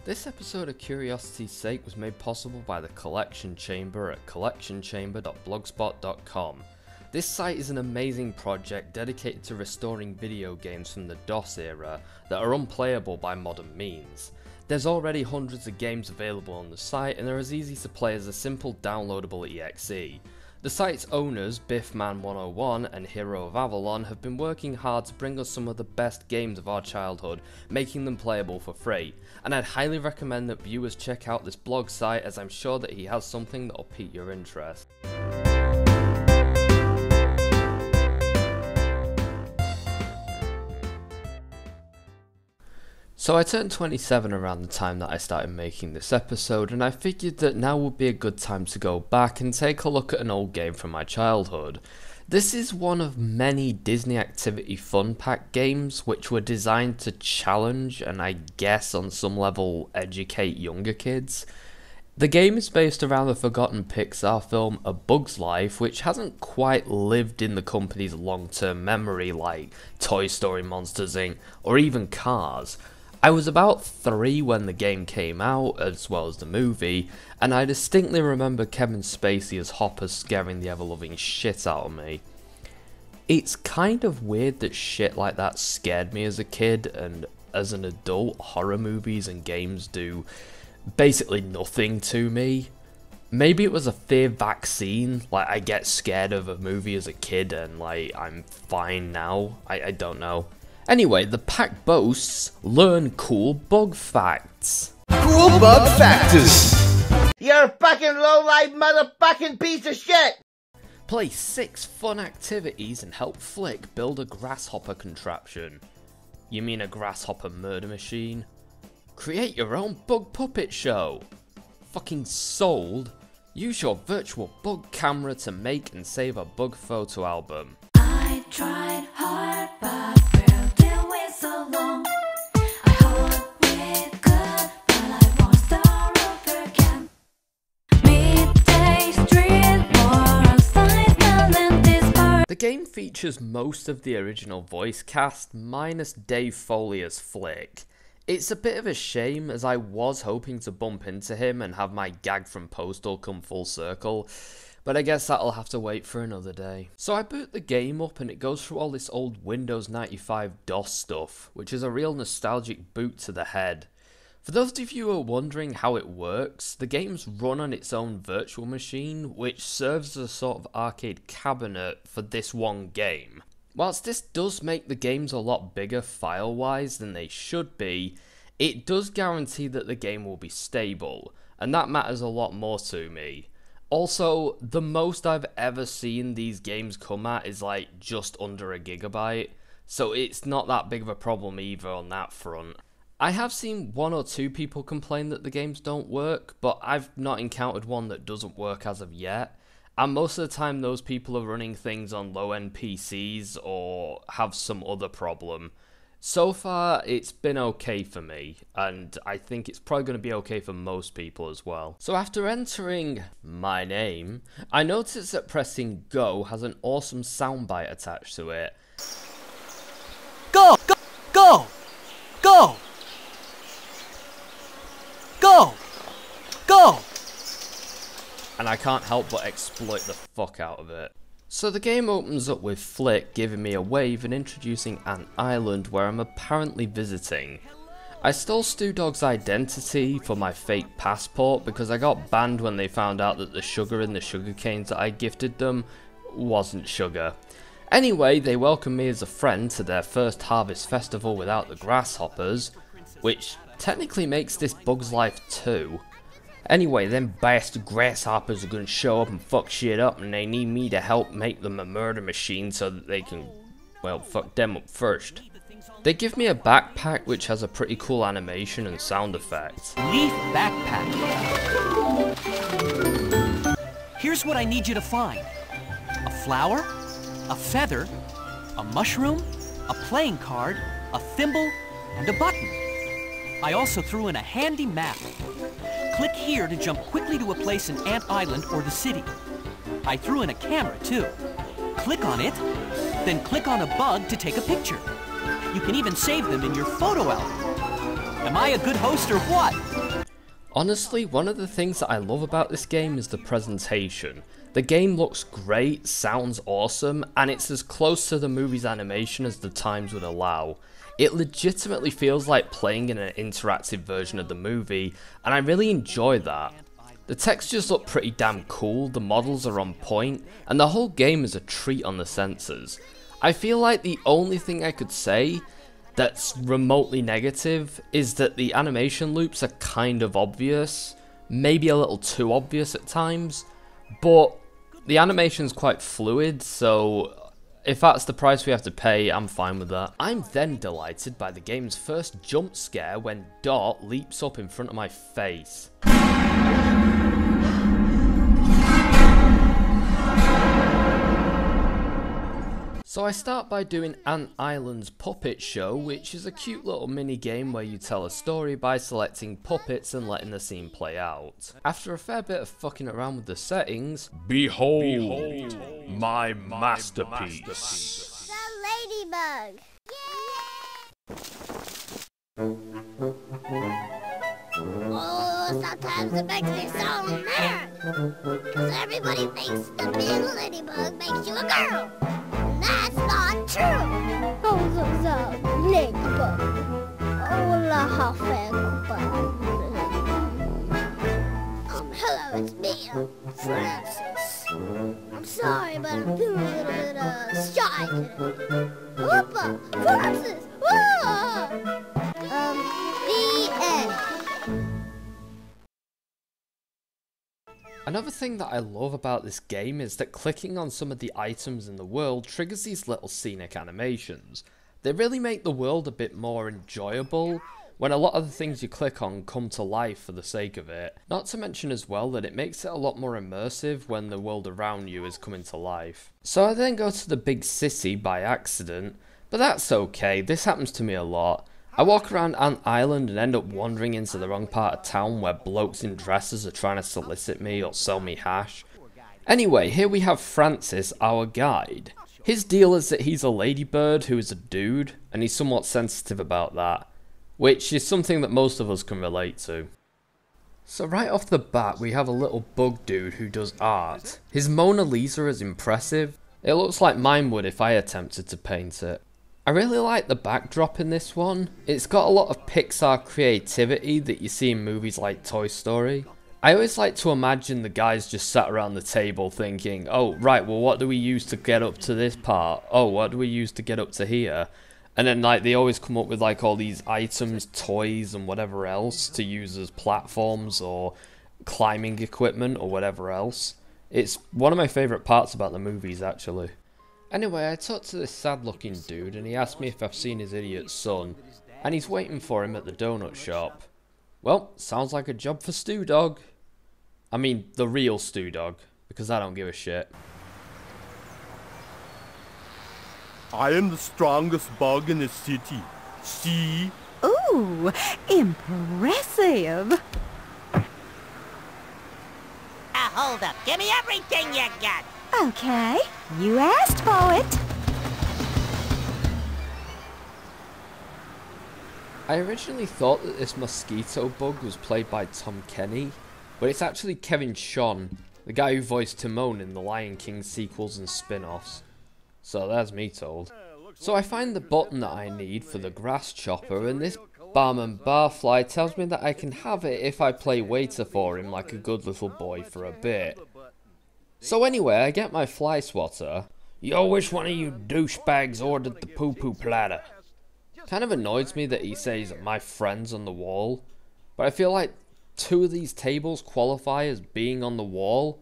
This episode of Curiosity's Sake was made possible by the Collection Chamber at collectionchamber.blogspot.com. This site is an amazing project dedicated to restoring video games from the DOS era that are unplayable by modern means. There's already hundreds of games available on the site and they're as easy to play as a simple downloadable exe. The site's owners, Biffman101 and Hero of Avalon, have been working hard to bring us some of the best games of our childhood, making them playable for free, and I'd highly recommend that viewers check out this blog site as I'm sure that he has something that'll pique your interest. So I turned 27 around the time that I started making this episode, and I figured that now would be a good time to go back and take a look at an old game from my childhood. This is one of many Disney Activity Fun Pack games which were designed to challenge and I guess on some level educate younger kids. The game is based around the forgotten Pixar film A Bug's Life, which hasn't quite lived in the company's long-term memory like Toy Story, Monsters Inc. or even Cars. I was about 3 when the game came out, as well as the movie, and I distinctly remember Kevin Spacey as Hopper scaring the ever-loving shit out of me. It's kind of weird that shit like that scared me as a kid, and as an adult, horror movies and games do basically nothing to me. Maybe it was a fear vaccine, like I get scared of a movie as a kid and like I'm fine now, I don't know. Anyway, the pack boasts, learn cool bug facts. Cool bug factors! You're a fucking low-life motherfucking piece of shit! Play 6 fun activities and help Flick build a grasshopper contraption. You mean a grasshopper murder machine? Create your own bug puppet show. Fucking sold. Use your virtual bug camera to make and save a bug photo album. I tried hard, but so long. I hope we're good, but I won't start over again. Midday street war, science and this part. The game features most of the original voice cast, minus Dave Foley as Flick. It's a bit of a shame, as I was hoping to bump into him and have my gag from Postal come full circle, but I guess that'll have to wait for another day. So I boot the game up and it goes through all this old Windows 95 DOS stuff, which is a real nostalgic boot to the head. For those of you who are wondering how it works, the game's run on its own virtual machine, which serves as a sort of arcade cabinet for this one game. Whilst this does make the games a lot bigger file-wise than they should be, it does guarantee that the game will be stable, and that matters a lot more to me. Also, the most I've ever seen these games come at is like just under a gigabyte, so it's not that big of a problem either on that front. I have seen 1 or 2 people complain that the games don't work, but I've not encountered one that doesn't work as of yet, and most of the time those people are running things on low-end PCs or have some other problem. So far, it's been okay for me, and I think it's probably going to be okay for most people as well. So after entering my name, I noticed that pressing go has an awesome soundbite attached to it. Go! Go! Go! Go! Go! Go! And I can't help but exploit the fuck out of it. So the game opens up with Flick giving me a wave and introducing an island where I'm apparently visiting. I stole Stu Dog's identity for my fake passport because I got banned when they found out that the sugar in the sugar canes that I gifted them wasn't sugar. Anyway, they welcomed me as a friend to their first harvest festival without the grasshoppers, which technically makes this Bug's Life 2. Anyway, them bastard grasshoppers are gonna show up and fuck shit up, and they need me to help make them a murder machine so that they can, well, fuck them up first. They give me a backpack which has a pretty cool animation and sound effects. Leaf backpack. Here's what I need you to find. A flower, a feather, a mushroom, a playing card, a thimble, and a button. I also threw in a handy map. Click here to jump quickly to a place in Ant Island or the city. I threw in a camera too. Click on it, then click on a bug to take a picture. You can even save them in your photo album. Am I a good host or what? Honestly, one of the things that I love about this game is the presentation. The game looks great, sounds awesome, and it's as close to the movie's animation as the times would allow. It legitimately feels like playing in an interactive version of the movie, and I really enjoy that. The textures look pretty damn cool, the models are on point, and the whole game is a treat on the senses. I feel like the only thing I could say that's remotely negative is that the animation loops are kind of obvious, maybe a little too obvious at times, but the animation's quite fluid, so if that's the price we have to pay, I'm fine with that. I'm then delighted by the game's first jump scare when Dot leaps up in front of my face. So I start by doing Ant Island's Puppet Show, which is a cute little mini game where you tell a story by selecting puppets and letting the scene play out. After a fair bit of fucking around with the settings, behold my masterpiece. The ladybug. Oh, sometimes it makes me so mad. Because everybody thinks the big ladybug makes you a girl. That's not true! Oh, the ladybug. Oh, la hello, it's me, Francis. I'm sorry, but I'm feeling a little bit, shy today. Whoopa! Francis! Whoa! The end. Another thing that I love about this game is that clicking on some of the items in the world triggers these little scenic animations. They really make the world a bit more enjoyable when a lot of the things you click on come to life for the sake of it. Not to mention as well that it makes it a lot more immersive when the world around you is coming to life. So I then go to the big city by accident, but that's okay, this happens to me a lot. I walk around Ant Island and end up wandering into the wrong part of town where blokes in dresses are trying to solicit me or sell me hash. Anyway, here we have Francis, our guide. His deal is that he's a ladybird who is a dude, and he's somewhat sensitive about that, which is something that most of us can relate to. So right off the bat we have a little bug dude who does art. His Mona Lisa is impressive. It looks like mine would if I attempted to paint it. I really like the backdrop in this one. It's got a lot of Pixar creativity that you see in movies like Toy Story. I always like to imagine the guys just sat around the table thinking, oh right, well what do we use to get up to this part? Oh, what do we use to get up to here? And then like they always come up with like all these items, toys and whatever else to use as platforms or climbing equipment or whatever else. It's one of my favourite parts about the movies actually. Anyway, I talked to this sad looking dude and he asked me if I've seen his idiot son, and he's waiting for him at the donut shop. Well, sounds like a job for Stu Dog. I mean, the real Stu Dog, because I don't give a shit. I am the strongest bug in the city. See? Ooh, impressive. Hold up. Give me everything you got. Okay, you asked for it. I originally thought that this mosquito bug was played by Tom Kenny, but it's actually Kevin Schon, the guy who voiced Timon in the Lion King sequels and spin-offs. So there's me told. So I find the button that I need for the grass chopper, and this barman barfly tells me that I can have it if I play waiter for him like a good little boy for a bit. So anyway, I get my fly swatter. Yo, which one of you douchebags ordered the poo-poo platter? Kind of annoys me that he says my friends on the wall, but I feel like two of these tables qualify as being on the wall.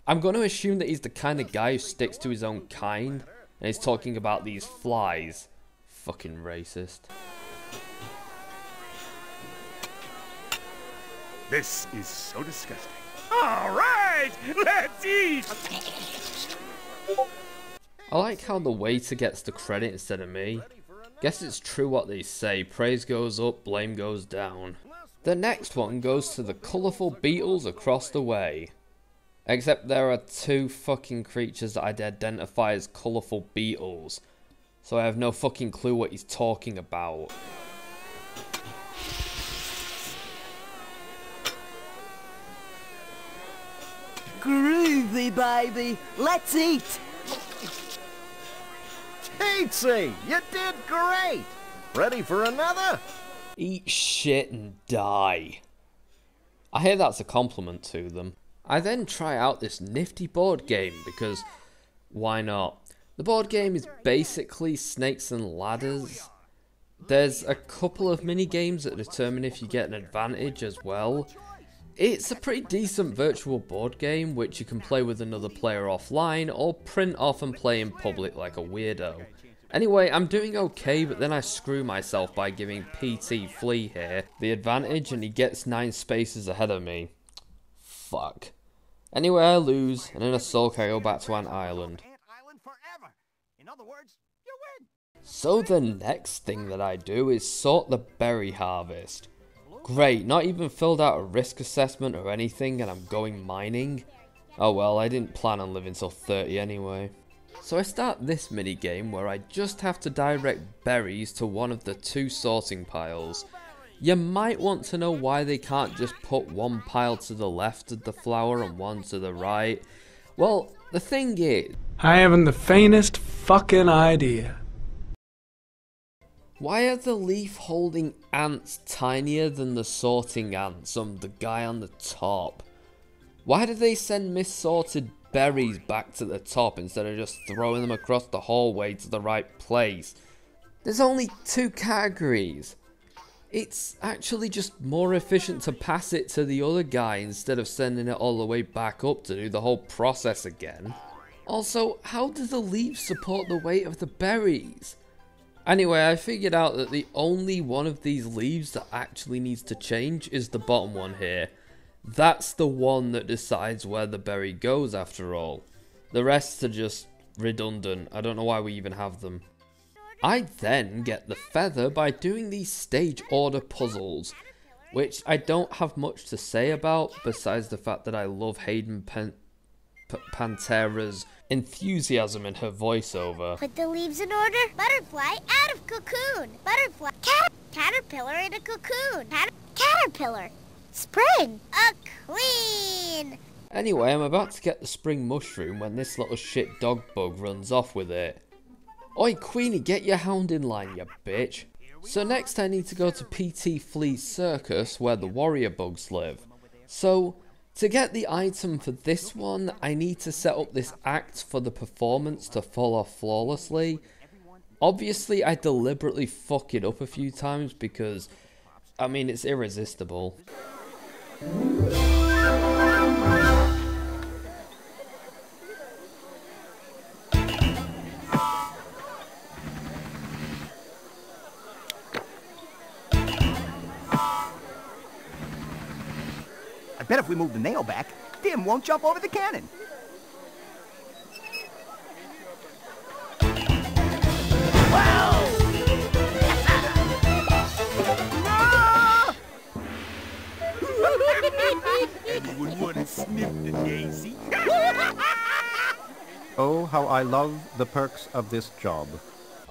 I'm going to assume that he's the kind of guy who sticks to his own kind, and he's talking about these flies. Fucking racist. This is so disgusting. All right, let's eat. I like how the waiter gets the credit instead of me. Guess it's true what they say, praise goes up, blame goes down. The next one goes to the colourful beetles across the way. Except there are two fucking creatures that I'd identify as colourful beetles, so I have no fucking clue what he's talking about. Groovy, baby. Let's eat. Teensy, you did great. Ready for another? Eat shit and die. I hear that's a compliment to them. I then try out this nifty board game because why not? The board game is basically snakes and ladders. There's a couple of mini games that determine if you get an advantage as well. It's a pretty decent virtual board game which you can play with another player offline or print off and play in public like a weirdo. Anyway, I'm doing okay, but then I screw myself by giving PT Flea here the advantage and he gets 9 spaces ahead of me. Fuck. Anyway, I lose, and in a sulk I go back to Ant Island. So the next thing that I do is sort the berry harvest. Great, not even filled out a risk assessment or anything and I'm going mining. Oh well, I didn't plan on living till 30 anyway. So I start this mini game where I just have to direct berries to one of the 2 sorting piles. You might want to know why they can't just put one pile to the left of the flower and one to the right. Well, the thing is, I haven't the faintest fucking idea. Why are the leaf holding ants tinier than the sorting ants on the guy on the top? Why do they send missorted berries back to the top instead of just throwing them across the hallway to the right place? There's only 2 categories. It's actually just more efficient to pass it to the other guy instead of sending it all the way back up to do the whole process again. Also, how do the leaves support the weight of the berries? Anyway, I figured out that the only one of these leaves that actually needs to change is the bottom one here. That's the one that decides where the berry goes after all. The rest are just redundant. I don't know why we even have them. I then get the feather by doing these stage order puzzles, which I don't have much to say about besides the fact that I love Hayden Pantera's enthusiasm in her voiceover. Put the leaves in order. Butterfly out of cocoon. Butterfly. Caterpillar in a cocoon. Caterpillar. Spring. A queen. Anyway, I'm about to get the spring mushroom when this little shit dog bug runs off with it. Oi Queenie, get your hound in line, you bitch. So next I need to go to PT Flea's circus where the warrior bugs live. So to get the item for this one, I need to set up this act for the performance to fall off flawlessly. Obviously I deliberately fuck it up a few times because, I mean, it's irresistible. I bet if we move the nail back, Dim won't jump over the cannon. Anyone want to sniff the daisy? Oh, how I love the perks of this job.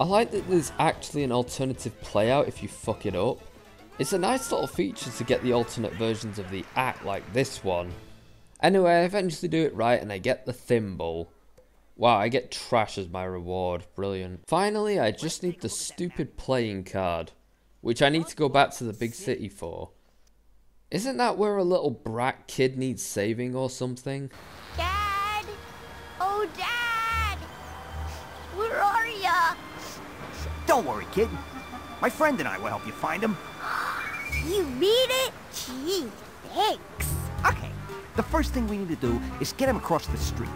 I like that there's actually an alternative playout if you fuck it up. It's a nice little feature to get the alternate versions of the act like this one. Anyway, I eventually do it right and I get the thimble. Wow, I get trash as my reward. Brilliant. Finally, I just need the stupid playing card, which I need to go back to the big city for. Isn't that where a little brat kid needs saving or something? Dad! Oh, Dad! Where are ya? Don't worry, kid. My friend and I will help you find him. You mean it? Gee, thanks. Okay, the first thing we need to do is get him across the street.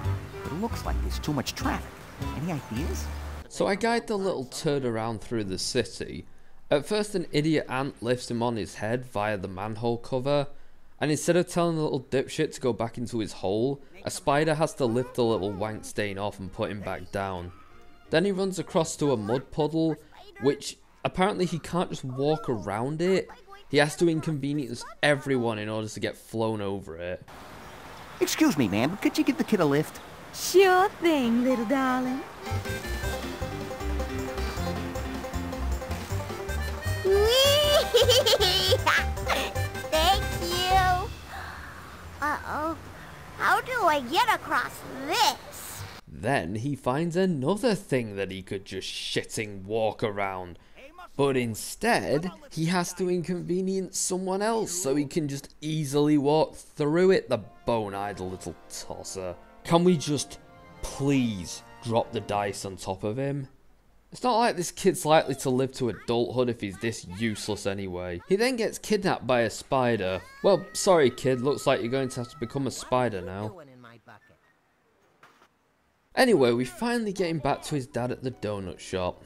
But it looks like there's too much traffic. Any ideas? So I guide the little turd around through the city. At first an idiot ant lifts him on his head via the manhole cover, and instead of telling the little dipshit to go back into his hole, a spider has to lift the little wank stain off and put him back down. Then he runs across to a mud puddle, which apparently he can't just walk around it. He has to inconvenience everyone in order to get flown over it. Excuse me, ma'am, but could you give the kid a lift? Sure thing, little darling. Thank you. Uh-oh. How do I get across this? Then he finds another thing that he could just shitting walk around. But instead, he has to inconvenience someone else so he can just easily walk through it, the bone-idle little tosser. Can we just please drop the dice on top of him? It's not like this kid's likely to live to adulthood if he's this useless anyway. He then gets kidnapped by a spider. Well, sorry kid, looks like you're going to have to become a spider now. Anyway, we finally get him back to his dad at the donut shop.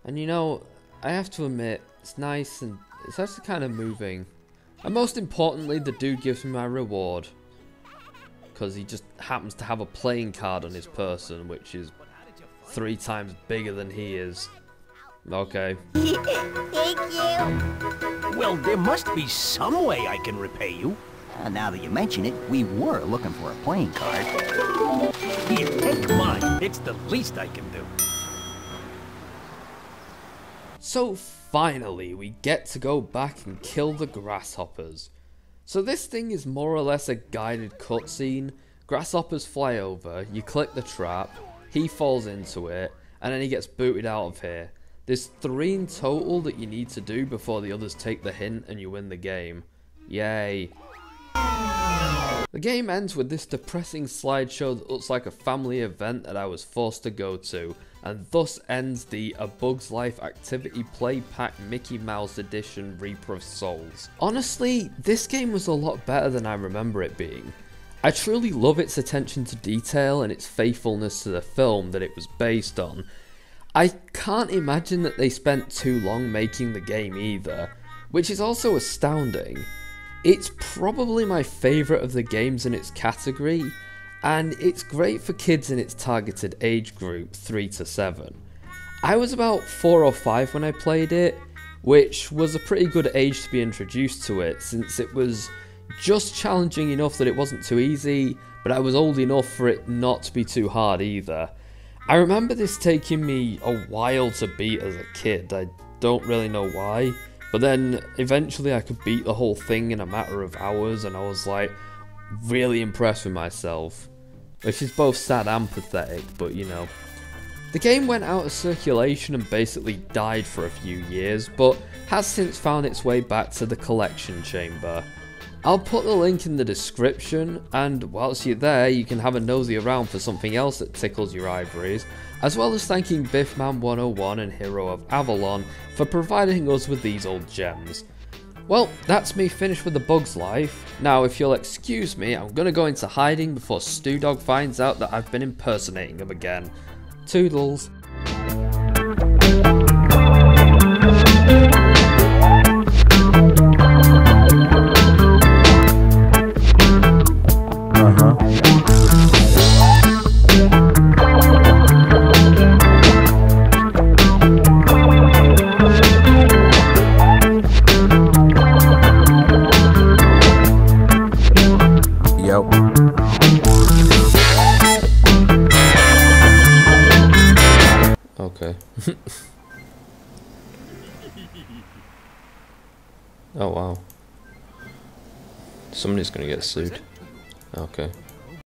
And you know, I have to admit, it's nice and it's actually kind of moving. And most importantly, the dude gives me my reward. Because he just happens to have a playing card on his person, which is 3 times bigger than he is. Okay. Thank you. Well, there must be some way I can repay you. Now that you mention it, we were looking for a playing card. Here, take mine. It's the least I can do. So finally, we get to go back and kill the grasshoppers. So this thing is more or less a guided cutscene. Grasshoppers fly over, you click the trap, he falls into it, and then he gets booted out of here. There's 3 in total that you need to do before the others take the hint and you win the game. Yay. The game ends with this depressing slideshow that looks like a family event that I was forced to go to, and thus ends the A Bug's Life Activity Play Pack Mickey Mouse Edition Reaper of Souls. Honestly, this game was a lot better than I remember it being. I truly love its attention to detail and its faithfulness to the film that it was based on. I can't imagine that they spent too long making the game either, which is also astounding. It's probably my favourite of the games in its category, and it's great for kids in its targeted age group, 3 to 7. I was about 4 or 5 when I played it, which was a pretty good age to be introduced to it, since it was just challenging enough that it wasn't too easy, but I was old enough for it not to be too hard either. I remember this taking me a while to beat as a kid, I don't really know why, but then eventually I could beat the whole thing in a matter of hours, and I was like really impressed with myself, which is both sad and pathetic, but you know. The game went out of circulation and basically died for a few years, but has since found its way back to the collection chamber. I'll put the link in the description, and whilst you're there you can have a nosy around for something else that tickles your ivories, as well as thanking Biffman101 and Hero of Avalon for providing us with these old gems. Well, that's me finished with The Bug's Life. Now if you'll excuse me, I'm gonna go into hiding before Stu Dog finds out that I've been impersonating him again. Toodles. Okay. Oh wow. Somebody's gonna get sued. Okay.